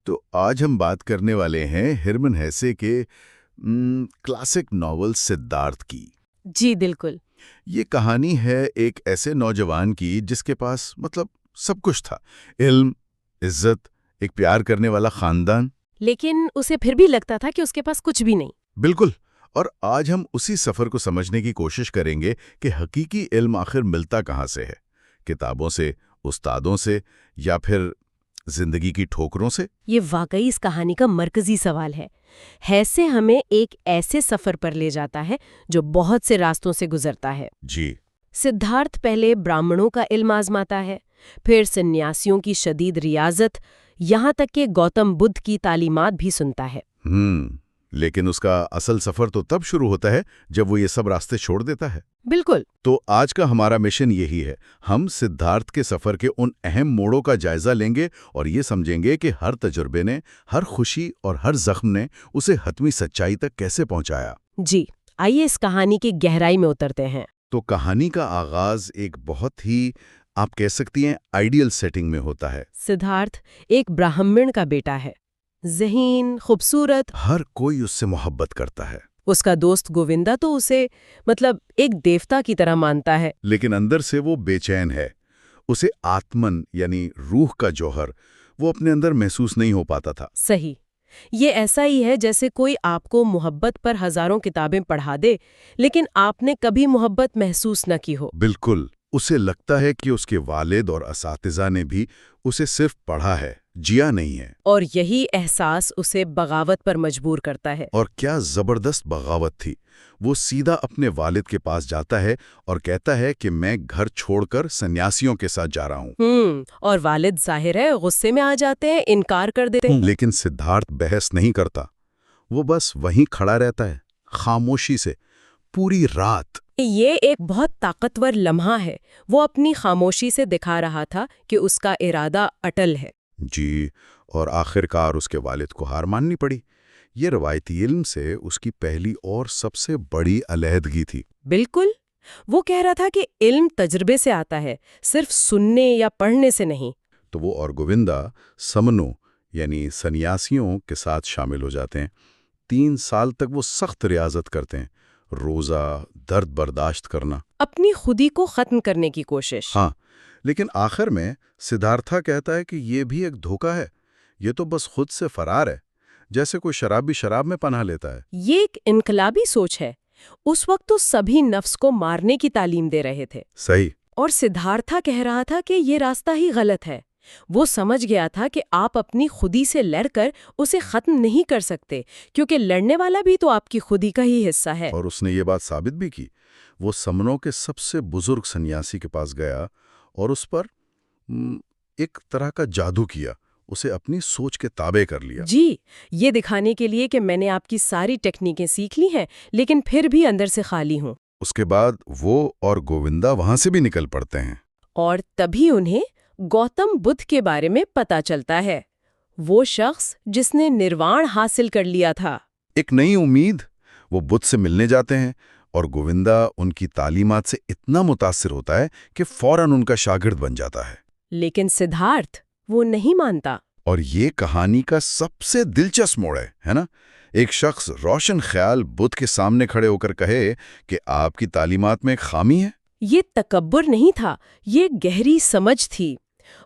तो आज हम बात करने वाले हैं हिरमन हेसे के क्लासिक नॉवल सिद्धार्थ की। जी बिल्कुल। ये कहानी है एक ऐसे नौजवान की जिसके पास मतलब सब कुछ था। इल्म, इज्जत, एक प्यार करने वाला खानदान। लेकिन उसे फिर भी लगता था कि उसके पास कुछ भी नहीं। बिल्कुल। और आज हम उसी सफर को समझने की कोशिश करेंगे कि हकीकी इल्म आखिर मिलता कहाँ से है। किताबों से, उस्तादों से, या फिर जिंदगी की ठोकरों से। ये वाकई इस कहानी का मरकजी सवाल है। हैसे हमें एक ऐसे सफर पर ले जाता है जो बहुत से रास्तों से गुजरता है। जी। सिद्धार्थ पहले ब्राह्मणों का इल्म आजमाता है, फिर सन्यासियों की शदीद रियाजत, यहाँ तक कि गौतम बुद्ध की तालीमात भी सुनता है। लेकिन उसका असल सफर तो तब शुरू होता है जब वो ये सब रास्ते छोड़ देता है। बिल्कुल। तो आज का हमारा मिशन यही है। हम सिद्धार्थ के सफर के उन अहम मोड़ों का जायजा लेंगे और ये समझेंगे कि हर तजुर्बे ने, हर खुशी और हर जख्म ने उसे हतमी सच्चाई तक कैसे पहुंचाया। जी, आइए इस कहानी की गहराई में उतरते हैं। तो कहानी का आगाज एक बहुत ही, आप कह सकती हैं, आइडियल सेटिंग में होता है। सिद्धार्थ एक ब्राह्मण का बेटा है, ज़हीन, खूबसूरत। हर कोई उससे मोहब्बत करता है। उसका दोस्त गोविंदा तो उसे एक देवता की तरह मानता है। लेकिन अंदर से वो बेचैन है। उसे आत्मन यानी रूह का जौहर वो अपने अंदर महसूस नहीं हो पाता था। सही। ये ऐसा ही है जैसे कोई आपको मोहब्बत पर हजारों किताबें पढ़ा दे, लेकिन आपने कभी मोहब्बत महसूस न की हो। बिल्कुल। उसे लगता है कि उसके वालिद और असातिज़ा ने भी उसे सिर्फ पढ़ा है, जिया नहीं है। और यही एहसास उसे बगावत पर मजबूर करता है। और क्या जबरदस्त बगावत थी। वो सीधा अपने वालिद के पास जाता है और कहता है कि मैं घर छोड़कर सन्यासियों के साथ जा रहा हूँ। और वालिद जाहिर है गुस्से में आ जाते हैं, इनकार कर देते हैं। लेकिन सिद्धार्थ बहस नहीं करता। वो बस वहीं खड़ा रहता है, खामोशी से, पूरी रात। ये एक बहुत ताकतवर लम्हा है। वो अपनी खामोशी से दिखा रहा था कि उसका इरादा अटल है। जी। और आखिरकार उसके वालिद को हार माननी पड़ी। ये रवायती इल्म से उसकी पहली और सबसे बड़ी अलहदगी थी। बिल्कुल। वो कह रहा था कि इल्म तजुर्बे से आता है, सिर्फ सुनने या पढ़ने से नहीं। तो वो और गोविंदा समनों यानी सन्यासियों के साथ शामिल हो जाते हैं। 3 साल तक वो सख्त रियाजत करते हैं, रोज़ा, दर्द बर्दाश्त करना, अपनी खुदी को खत्म करने की कोशिश। हाँ। लेकिन आखिर में सिद्धार्था कहता है कि ये भी एक धोखा है। ये तो बस खुद से फरार है, जैसे कोई शराबी शराब में पनाह लेता है। ये एक इनकलाबी सोच है। उस वक्त तो सभी नफ्स को मारने की तालीम दे रहे थे। सही। और सिद्धार्था कह रहा था कि ये रास्ता ही गलत है। वो समझ गया था कि आप अपनी खुदी से लड़कर उसे खत्म नहीं कर सकते, क्योंकि लड़ने वाला भी तो आपकी खुदी का ही हिस्सा है। और उसने ये बात साबित भी की। वो समनों के सबसे बुजुर्ग सन्यासी के पास गया और उस पर एक तरह का जादू किया, उसे अपनी सोच के ताबे कर लिया। जी, ये दिखाने के लिए कि मैंने आपकी सारी टेक्निकें सीख ली हैं, लेकिन फिर भी अंदर से खाली हूँ। उसके बाद वो और गोविंदा वहां से भी निकल पड़ते हैं। और तभी उन्हें गौतम बुद्ध के बारे में पता चलता है, वो शख्स जिसने निर्वाण हासिल कर लिया था। एक नई उम्मीद। वो बुद्ध से मिलने जाते हैं और गोविंदा उनकी तालीमात से इतना मुतासिर होता है कि फौरन उनका शागिर्द बन जाता है। लेकिन सिद्धार्थ वो नहीं मानता। और ये कहानी का सबसे दिलचस्प मोड़ है ना? एक शख्स रोशन ख्याल बुद्ध के सामने खड़े होकर कहे कि आपकी तालीमात में एक खामी है। ये तकब्बुर नहीं था, ये गहरी समझ थी।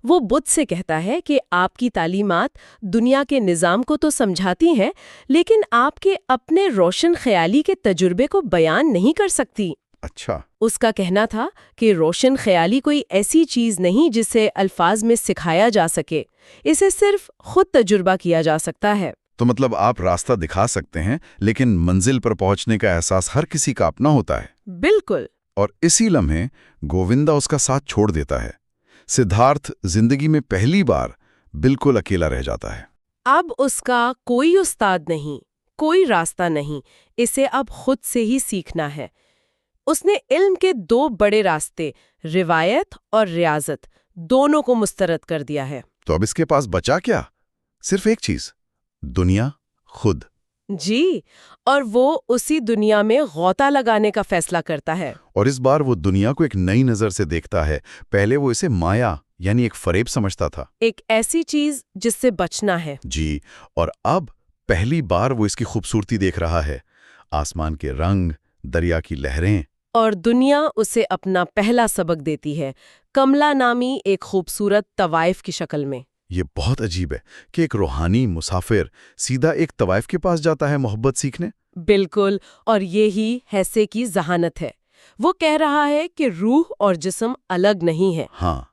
वो बुद्ध से कहता है कि आपकी तालीमात दुनिया के निज़ाम को तो समझाती हैं, लेकिन आपके अपने रोशन ख्याली के तजुर्बे को बयान नहीं कर सकती। अच्छा। उसका कहना था कि रोशन ख्याली कोई ऐसी चीज़ नहीं जिसे अल्फाज में सिखाया जा सके, इसे सिर्फ खुद तजुर्बा किया जा सकता है। तो मतलब आप रास्ता दिखा सकते हैं, लेकिन मंजिल पर पहुंचने का एहसास हर किसी का अपना होता है। बिल्कुल। और इसी लम्हे गोविंदा उसका साथ छोड़ देता है। सिद्धार्थ जिंदगी में पहली बार बिल्कुल अकेला रह जाता है। अब उसका कोई उस्ताद नहीं, कोई रास्ता नहीं, इसे अब खुद से ही सीखना है। उसने इल्म के 2 बड़े रास्ते, रिवायत और रियाजत, दोनों को मुस्तरद कर दिया है। तो अब इसके पास बचा क्या? सिर्फ एक चीज, दुनिया, खुद। जी, और वो उसी दुनिया में गौता लगाने का फैसला करता है। और इस बार वो दुनिया को एक नई नज़र से देखता है। पहले वो इसे माया यानी एक फरेब समझता था। एक ऐसी चीज जिससे बचना है। जी, और अब पहली बार वो इसकी खूबसूरती देख रहा है। आसमान के रंग, दरिया की लहरें। और दुनिया उसे अपना पहला सबक देती है, कमला नामी एक खूबसूरत तवाइफ की शक्ल में। ये बहुत अजीब है कि एक रूहानी मुसाफिर सीधा एक तवाइफ के पास जाता है मोहब्बत सीखने। बिल्कुल, और ये ही हैसे की जहानत है। वो कह रहा है कि रूह और जिस्म अलग नहीं है। हाँ,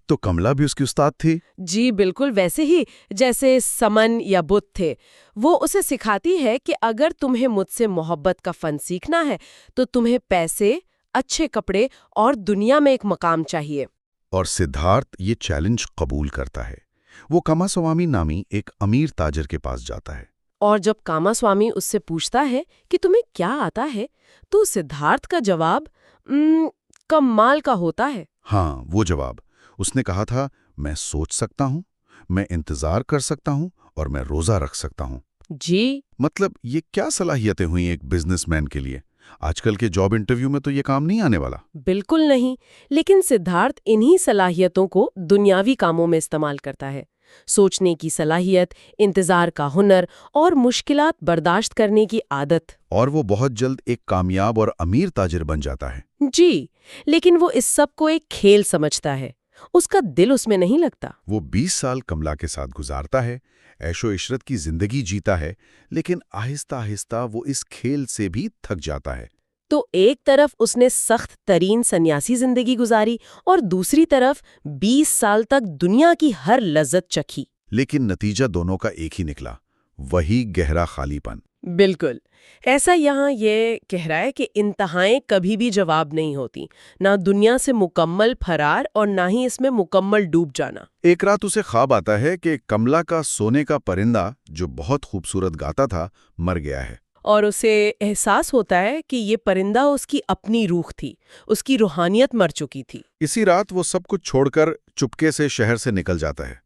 तो कमला भी उसकी उस्ताद थी। जी बिल्कुल, वैसे ही जैसे समन या बुद्ध थे। वो उसे सिखाती है कि अगर तुम्हें मुझसे मोहब्बत का फन सीखना है तो तुम्हें पैसे, अच्छे कपड़े और दुनिया में एक मकाम चाहिए। और सिद्धार्थ ये चैलेंज कबूल करता है। वो कामास्वामी नामी एक अमीर ताजर के पास जाता है। और जब कामास्वामी उससे पूछता है कि तुम्हें क्या आता है, तो सिद्धार्थ का जवाब कमाल का होता है। हाँ, वो जवाब। उसने कहा था, मैं सोच सकता हूँ, मैं इंतजार कर सकता हूँ और मैं रोजा रख सकता हूँ। जी मतलब ये क्या सलाहियतें हुई एक बिजनेसमैन के लिए? आजकल के जॉब इंटरव्यू में तो ये काम नहीं आने वाला। बिल्कुल नहीं, लेकिन सिद्धार्थ इन्हीं सलाहियतों को दुनियावी कामों में इस्तेमाल करता है। सोचने की सलाहियत, इंतजार का हुनर और मुश्किलात बर्दाश्त करने की आदत। और वो बहुत जल्द एक कामयाब और अमीर ताजिर बन जाता है। जी, लेकिन वो इस सब को एक खेल समझता है। उसका दिल उसमें नहीं लगता। वो 20 साल कमला के साथ गुजारता है, ऐशो इशरत की जिंदगी जीता है, लेकिन आहिस्ता आहिस्ता वो इस खेल से भी थक जाता है। तो एक तरफ उसने सख्त तरीन सन्यासी जिंदगी गुजारी और दूसरी तरफ 20 साल तक दुनिया की हर लज्जत चखी। लेकिन नतीजा दोनों का एक ही निकला, वही गहरा खालीपन। बिल्कुल, ऐसा यहाँ ये कह रहा है कि इंतहाएं कभी भी जवाब नहीं होती, ना दुनिया से मुकम्मल फरार और ना ही इसमें मुकम्मल डूब जाना। एक रात उसे ख्वाब आता है कि कमला का सोने का परिंदा, जो बहुत खूबसूरत गाता था, मर गया है। और उसे एहसास होता है कि ये परिंदा उसकी अपनी रूह थी, उसकी रूहानियत मर चुकी थी। इसी रात वो सब कुछ छोड़कर चुपके से शहर से निकल जाता है।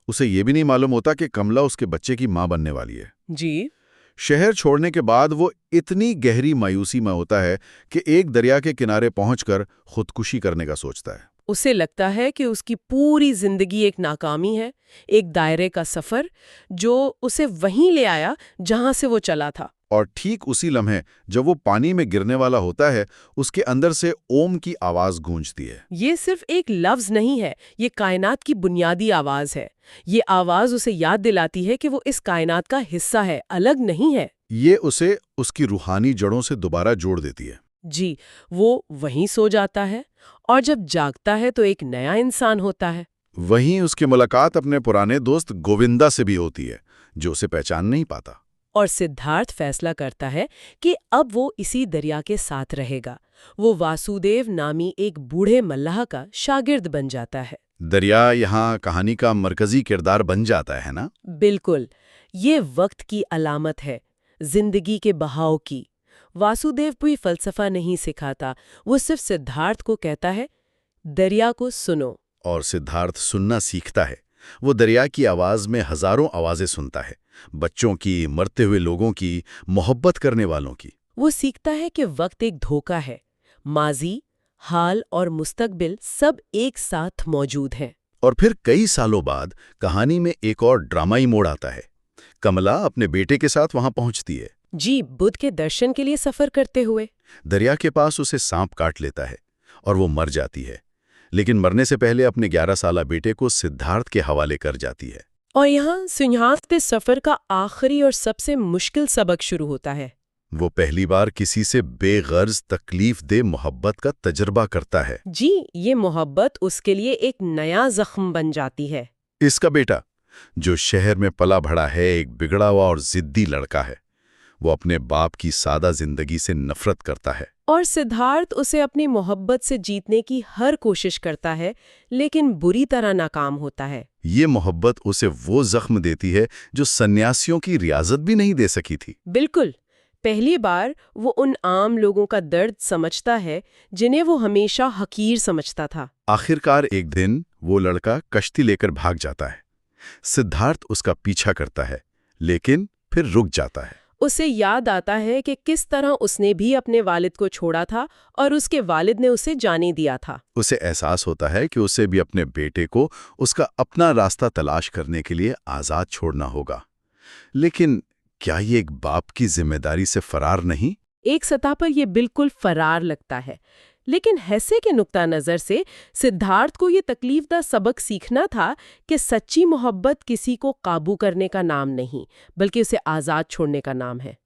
उसे ये भी नहीं मालूम होता कि कमला उसके बच्चे की माँ बनने वाली है। जी शहर छोड़ने के बाद वो इतनी गहरी मायूसी में होता है कि एक दरिया के किनारे पहुंचकर खुदकुशी करने का सोचता है। उसे लगता है कि उसकी पूरी जिंदगी एक नाकामी है, एक दायरे का सफर जो उसे वहीं ले आया जहां से वो चला था। और ठीक उसी लम्हे जब वो पानी में गिरने वाला होता है, उसके अंदर से ओम की आवाज गूंजती है। ये सिर्फ एक लफ्ज नहीं है, ये कायनात की बुनियादी आवाज है। ये आवाज उसे याद दिलाती है कि वो इस कायनात का हिस्सा है, अलग नहीं है। ये उसे उसकी रूहानी जड़ों से दोबारा जोड़ देती है। जी, वो वहीं सो जाता है और जब जागता है तो एक नया इंसान होता है। वहीं उसकी मुलाकात अपने पुराने दोस्त गोविंदा से भी होती है, जो उसे पहचान नहीं पाता। और सिद्धार्थ फैसला करता है कि अब वो इसी दरिया के साथ रहेगा। वो वासुदेव नामी एक बूढ़े मल्लाह का शागिर्द बन जाता है। दरिया यहाँ कहानी का मरकजी किरदार बन जाता है ना? बिल्कुल, ये वक्त की अलामत है, जिंदगी के बहाव की। वासुदेव कोई फलसफा नहीं सिखाता, वो सिर्फ सिद्धार्थ को कहता है, दरिया को सुनो। और सिद्धार्थ सुनना सीखता है। वो दरिया की आवाज में हजारों आवाजें सुनता है, बच्चों की, मरते हुए लोगों की, मोहब्बत करने वालों की। वो सीखता है कि वक्त एक धोखा है, माजी, हाल और मुस्तकबिल सब एक साथ मौजूद हैं। और फिर कई सालों बाद कहानी में एक और ड्रामाई मोड़ आता है। कमला अपने बेटे के साथ वहां पहुंचती है। जी, बुद्ध के दर्शन के लिए सफर करते हुए। दरिया के पास उसे सांप काट लेता है और वो मर जाती है, लेकिन मरने से पहले अपने 11 साला बेटे को सिद्धार्थ के हवाले कर जाती है। और यहाँ सिद्धार्थ के सफर का आखिरी और सबसे मुश्किल सबक शुरू होता है। वो पहली बार किसी से बेगर्ज तकलीफ दे मोहब्बत का तजर्बा करता है। जी, ये मोहब्बत उसके लिए एक नया जख्म बन जाती है। इसका बेटा, जो शहर में पला बढ़ा है, एक बिगड़ा हुआ और जिद्दी लड़का है, वो अपने बाप की सादा जिंदगी से नफरत करता है। और सिद्धार्थ उसे अपनी मोहब्बत से जीतने की हर कोशिश करता है, लेकिन बुरी तरह नाकाम होता है। ये मोहब्बत उसे वो जख्म देती है जो सन्यासियों की रियाजत भी नहीं दे सकी थी। बिल्कुल, पहली बार वो उन आम लोगों का दर्द समझता है जिन्हें वो हमेशा हकीर समझता था। आखिरकार एक दिन वो लड़का कश्ती लेकर भाग जाता है। सिद्धार्थ उसका पीछा करता है, लेकिन फिर रुक जाता है। उसे याद आता है कि किस तरह उसने भी अपने वालिद को छोड़ा था और उसके वालिद ने उसे जाने दिया था। उसे एहसास होता है कि उसे भी अपने बेटे को उसका अपना रास्ता तलाश करने के लिए आज़ाद छोड़ना होगा। लेकिन क्या ये एक बाप की जिम्मेदारी से फरार नहीं? एक सतह पर यह बिल्कुल फरार लगता है, लेकिन हेसे के नुक्ता नज़र से सिद्धार्थ को ये तकलीफदा सबक सीखना था कि सच्ची मोहब्बत किसी को काबू करने का नाम नहीं, बल्कि उसे आज़ाद छोड़ने का नाम है।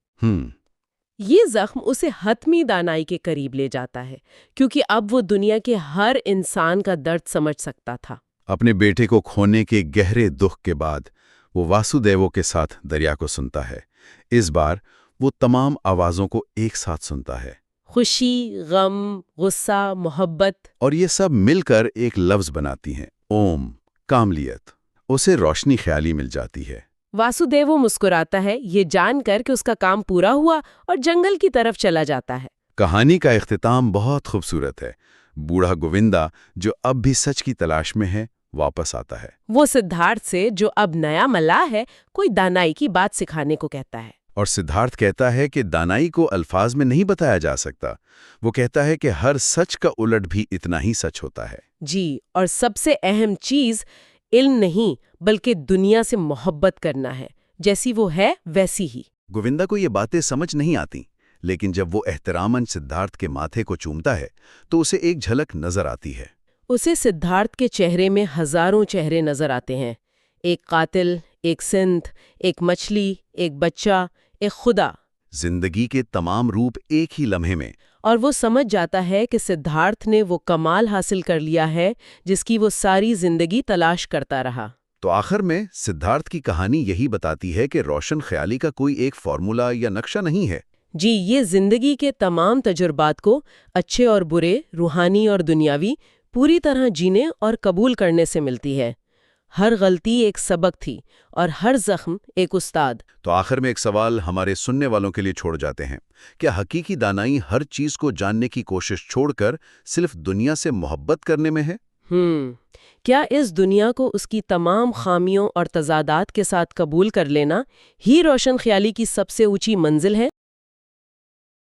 ये जख्म उसे हतमी दानाई के करीब ले जाता है, क्योंकि अब वो दुनिया के हर इंसान का दर्द समझ सकता था। अपने बेटे को खोने के गहरे दुख के बाद वो वासुदेवों के साथ दरिया को सुनता है। इस बार वो तमाम आवाज़ों को एक साथ सुनता है, खुशी, गम, गुस्सा, मोहब्बत, और ये सब मिलकर एक लफ्ज़ बनाती हैं, ओम, कामलियत। उसे रोशनी ख्याली मिल जाती है। वासुदेवो मुस्कुराता है, ये जानकर कि उसका काम पूरा हुआ, और जंगल की तरफ चला जाता है। कहानी का इख्तिताम बहुत खूबसूरत है। बूढ़ा गोविंदा, जो अब भी सच की तलाश में है, वापस आता है। वो सिद्धार्थ से, जो अब नया मल्लाह है, कोई दानाई की बात सिखाने को कहता है। और सिद्धार्थ कहता है कि दानाई को अल्फाज में नहीं बताया जा सकता। वो कहता है कि हर सच का उलट भी इतना ही सच होता है। जी, और सबसे अहम चीज इल्म नहीं, बल्कि दुनिया से मोहब्बत करना है, जैसी वो है वैसी ही। गोविंदा को ये बातें समझ नहीं आती, लेकिन जब वो एहतरामन सिद्धार्थ के माथे को चूमता है तो उसे एक झलक नजर आती है। उसे सिद्धार्थ के चेहरे में हजारों चेहरे नजर आते हैं, एक कातिल, एक सिंध, एक मछली, एक बच्चा, एक खुदा। जिंदगी के तमाम रूप एक ही लम्हे में। और वो समझ जाता है कि सिद्धार्थ ने वो कमाल हासिल कर लिया है जिसकी वो सारी जिंदगी तलाश करता रहा। तो आखिर में सिद्धार्थ की कहानी यही बताती है कि रोशन ख्याली का कोई एक फॉर्मूला या नक्शा नहीं है। जी, ये जिंदगी के तमाम तजुर्बात को, अच्छे और बुरे, रूहानी और दुनियावी, पूरी तरह जीने और कबूल करने से मिलती है। हर गलती एक सबक थी और हर जख्म एक उस्ताद। तो आखिर में एक सवाल हमारे सुनने वालों के लिए छोड़ जाते हैं। क्या हकीकी दानाई हर चीज को जानने की कोशिश छोड़कर सिर्फ दुनिया से मोहब्बत करने में है? क्या इस दुनिया को उसकी तमाम खामियों और तजादात के साथ कबूल कर लेना ही रोशन ख्याली की सबसे ऊंची मंजिल है?